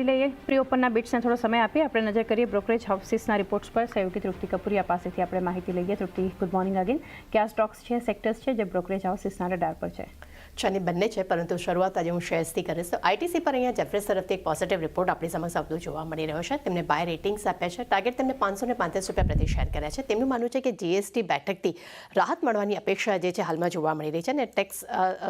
લઈએ પ્રી ઓપનના બિટ્સને થોડો સમય આપીએ. આપણે નજર કરીએ બ્રોકરેજ હાઉસીસના રિપોર્ટ્સ પર. સહયોગી તૃપ્તિ કપૂરિયા પાસેથી આપણે માહિતી લઈએ. તૃપ્તિ, ગુડ મોર્નિંગ અગેન. કયા સ્ટોક્સ છે, સેક્ટર્સ છે જે બ્રોકરેજ હાઉસીસના રડાર પર છે? છની બંને છે, પરંતુ શરૂઆત આજે હું શેર્સથી કરીશ. તો આઈટીસી પર અહીંયા જેફરીસ તરફથી એક પોઝિટિવ રિપોર્ટ આપણી સમક્ષ આવતો જોવા મળી રહ્યો છે. તેમને બાય રેટિંગ્સ આપ્યા છે. ટાર્ગેટ તેમને ₹535 પ્રતિ શેર કર્યા છે. તેમનું માનવું છે કે જીએસટી બેઠકથી રાહત મળવાની અપેક્ષા જે છે હાલમાં જોવા મળી રહી છે, અને ટેક્સ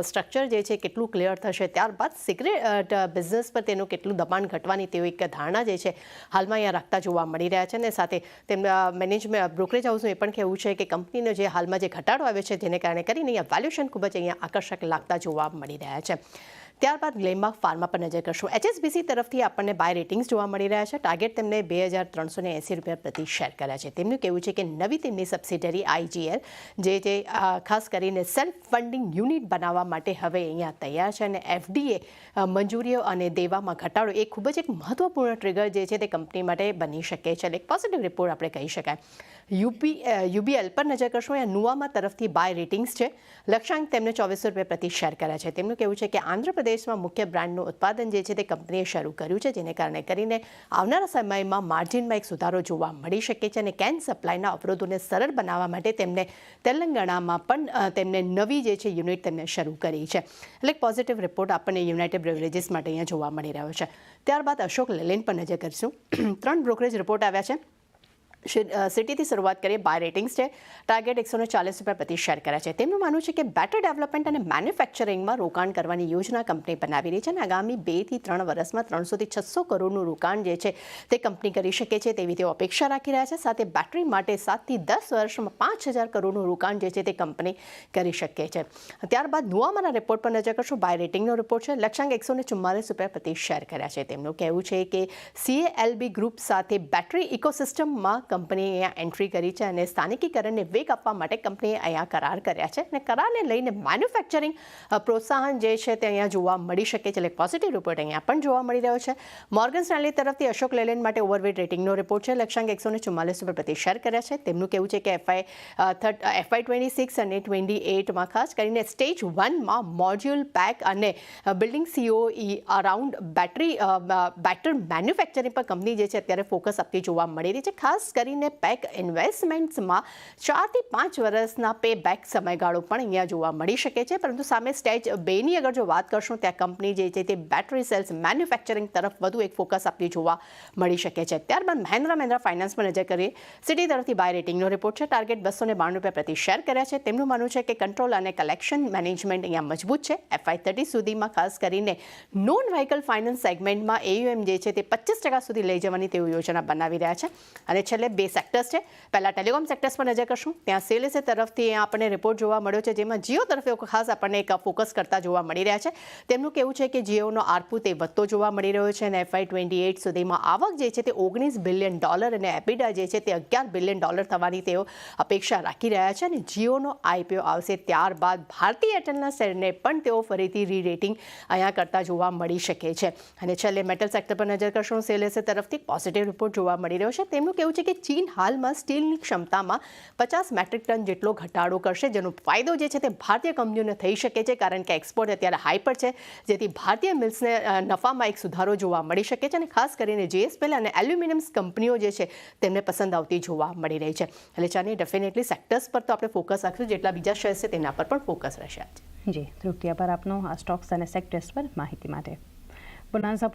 સ્ટ્રક્ચર જે છે કેટલું ક્લિયર થશે, ત્યારબાદ સિક્રેટ બિઝનેસ પર તેનું કેટલું દબાણ ઘટવાની તેઓ એક ધારણા જે છે હાલમાં અહીંયા રાખતા જોવા મળી રહ્યા છે. અને સાથે તેમના મેનેજમેન્ટ બ્રોકરેજ હાઉસનું એ પણ કહેવું છે કે કંપનીનો જે હાલમાં જે ઘટાડો આવ્યો છે જેને કારણે કરીને અહીંયા વેલ્યુએશન ખૂબ જ અહીંયા આકર્ષક લાગતા જોવા મળી રહ્યા છે. ત્યારબાદ ગ્લેનમાર્ક ફાર્મા પર નજર કરશું. એચએસબીસી તરફથી આપણને બાય રેટિંગ્સ જોવા મળી રહ્યા છે. ટાર્ગેટ તેમને ₹2,380 પ્રતિ શેર કર્યા છે. તેમનું કહેવું છે કે નવી તેમની સબસિડરી આઈજીએલ જે ખાસ કરીને સેલ્ફ ફંડિંગ યુનિટ બનાવવા માટે હવે અહીંયા તૈયાર છે, અને એફડીએ મંજૂરીઓ અને દેવામાં ઘટાડો એ ખૂબ જ એક મહત્વપૂર્ણ ટ્રિગર જે છે તે કંપની માટે બની શકે છે. એક પોઝિટિવ રિપોર્ટ આપણે કહી શકાય. યુબીએલ પર નજર કરશું. અહીંયા નુવામા તરફથી બાય રેટિંગ્સ છે. લક્ષ્યાંક તેમને ₹2400 પ્રતિ શેર કર્યા છે. તેમનું કહેવું છે કે આંધ્રપ્રદેશમાં મુખ્ય બ્રાન્ડનું ઉત્પાદન જે છે તે કંપનીએ શરૂ કર્યું છે, જેને કારણે કરીને આવનારા સમયમાં માર્જિનમાં એક સુધારો જોવા મળી શકે છે. અને કેન સપ્લાયના અવરોધોને સરળ બનાવવા માટે તેમને તેલંગાણામાં પણ તેમને નવી જે છે યુનિટ તેમને શરૂ કરી છે. એટલે એક પોઝિટિવ રિપોર્ટ આપણને યુનાઇટેડ બ્રેવરેજીસ માટે અહીંયા જોવા મળી રહ્યો છે. ત્યારબાદ અશોક લેલેન્ડ પર નજર કરીશું. 3 બ્રોકરેજ રિપોર્ટ આવ્યા છે. સિટીથી શરૂઆત કરીએ. બાય રેટિંગ્સ છે. ટાર્ગેટ ₹140 પ્રતિ શેર કર્યા છે. તેમનું માનવું છે કે બેટર ડેવલપમેન્ટ અને મેન્યુફેક્ચરિંગમાં રોકાણ કરવાની યોજના કંપની બનાવી રહી છે, અને આગામી 2 થી 3 વર્ષમાં 300 થી 600 કરોડનું રોકાણ જે છે તે કંપની કરી શકે છે તેવી તેઓ અપેક્ષા રાખી રહ્યા છે. સાથે બેટરી માટે 7 થી 10 વર્ષમાં 5,000 કરોડનું રોકાણ જે છે તે કંપની કરી શકે છે. ત્યારબાદ નુવામાના રિપોર્ટ પર નજર કરશું. બાય રેટિંગનો રિપોર્ટ છે. લક્ષ્યાંક ₹144 પ્રતિ શેર કર્યા છે. તેમનું કહેવું છે કે CALB ગ્રુપ સાથે બેટરી ઇકોસિસ્ટમમાં કંપનીએ અહીંયા એન્ટ્રી કરી છે, અને સ્થાનિકીકરણને વેગ આપવા માટે કંપનીએ અહીંયા કરાર કર્યા છે. અને કરારને લઈને મેન્યુફેક્ચરિંગ પ્રોત્સાહન જે છે તે અહીંયા જોવા મળી શકે છે. એટલે પોઝિટિવ રિપોર્ટ અહીંયા પણ જોવા મળી રહ્યો છે. મોર્ગન સ્ટેનલી તરફથી અશોક લેલેન્ડ માટે ઓવરવેટ રેટિંગનો રિપોર્ટ છે. લક્ષ્યાંક ₹144 પ્રતિ શેર કર્યા છે. તેમનું કહેવું છે કે FY26 અને 28માં ખાસ કરીને સ્ટેજ 1માં મોડ્યુલ પેક અને building COE around better manufacturing પર કંપની જે છે અત્યારે ફોકસ આપતી જોવા મળી રહી છે. ખાસ કરીને પેક ઇન્વેસ્ટમેન્ટ્સમાં 4 થી 5 વર્ષના પે બેક સમયગાળો પણ અહીંયા જોવા મળી શકે છે. પરંતુ સામે સ્ટેજ 2ની અગર જો વાત કરશું, ત્યાં કંપની જે છે તે બેટરી સેલ્સ મેન્યુફેક્ચરિંગ તરફ વધુ એક ફોકસ આપતી જોવા મળી શકે છે. ત્યારબાદ મહિન્દ્રા ફાઇનાન્સ પર નજર કરીએ. સિટી તરફથી બાય રેટિંગનો રિપોર્ટ છે. ટાર્ગેટ ₹292 પ્રતિ શેર કર્યા છે. તેમનું માનવું છે કે કંટ્રોલ અને કલેક્શન મેનેજમેન્ટ અહીંયા મજબૂત છે. FY30 સુધીમાં ખાસ કરીને નોન વ્હીકલ ફાઇનાન્સ સેગમેન્ટમાં AUM જે છે તે 25% સુધી લઈ જવાની તેઓ યોજના બનાવી રહ્યા છે. અને છેલ્લે 2 સેક્ટર્સ છે. પહેલા ટેલિકોમ સેક્ટર્સ પર નજર કરશું. ત્યાં સેલેસે તરફથી આપણને રિપોર્ટ જોવા મળ્યો છે, જેમાં જીઓ તરફે ખાસ આપણને એક ફોકસ કરતા જોવા મળી રહ્યા છે. તેમનું કહેવું છે કે જીઓનો આરપુ તે વધતો જોવા મળી રહ્યો છે, અને FY28 સુધીમાં આવક જે છે તે $19 બિલિયન અને એબિડા જે છે તે $11 બિલિયન થવાની તેઓ અપેક્ષા રાખી રહ્યા છે. અને જીઓનો IPO આવશે ત્યારબાદ ભારતીય એરટેલના શેરને પણ તેઓ ફરીથી રીરેટિંગ અહીંયા કરતા જોવા મળી શકે છે. અને છેલ્લે મેટલ સેક્ટર પર નજર કરશું. સેલેસે તરફથી પોઝિટિવ રિપોર્ટ જોવા મળી રહ્યો છે. તેમનું કહેવું છે કે ચીન હાલમાં સ્ટીલની ક્ષમતામાં 50 મેટ્રિક ટન જેટલો ઘટાડો કરશે, જેનો ફાયદો જે છે તે ભારતીય કંપનીઓને થઈ શકે છે, કારણ કે એક્સપોર્ટ અત્યારે હાઈ પર છે, જેથી ભારતીય મિલ્સને નફામાં એક સુધારો જોવા મળી શકે છે. અને ખાસ કરીને JSPL અને એલ્યુમિનિયમ્સ કંપનીઓ જે છે તેમને પસંદ આવતી જોવા મળી રહી છે. એટલે ચાની ડેફિનેટલી સેક્ટર્સ પર તો આપણે ફોકસ રાખીશું, જેટલા બીજા શેર્સ છે તેના પર પણ ફોકસ રહેશે. જી, તૃપ્તિ, આભાર આપનો આ સ્ટોક્સ અને સેક્ટર્સ પર માહિતી માટે. બોનાન્ઝા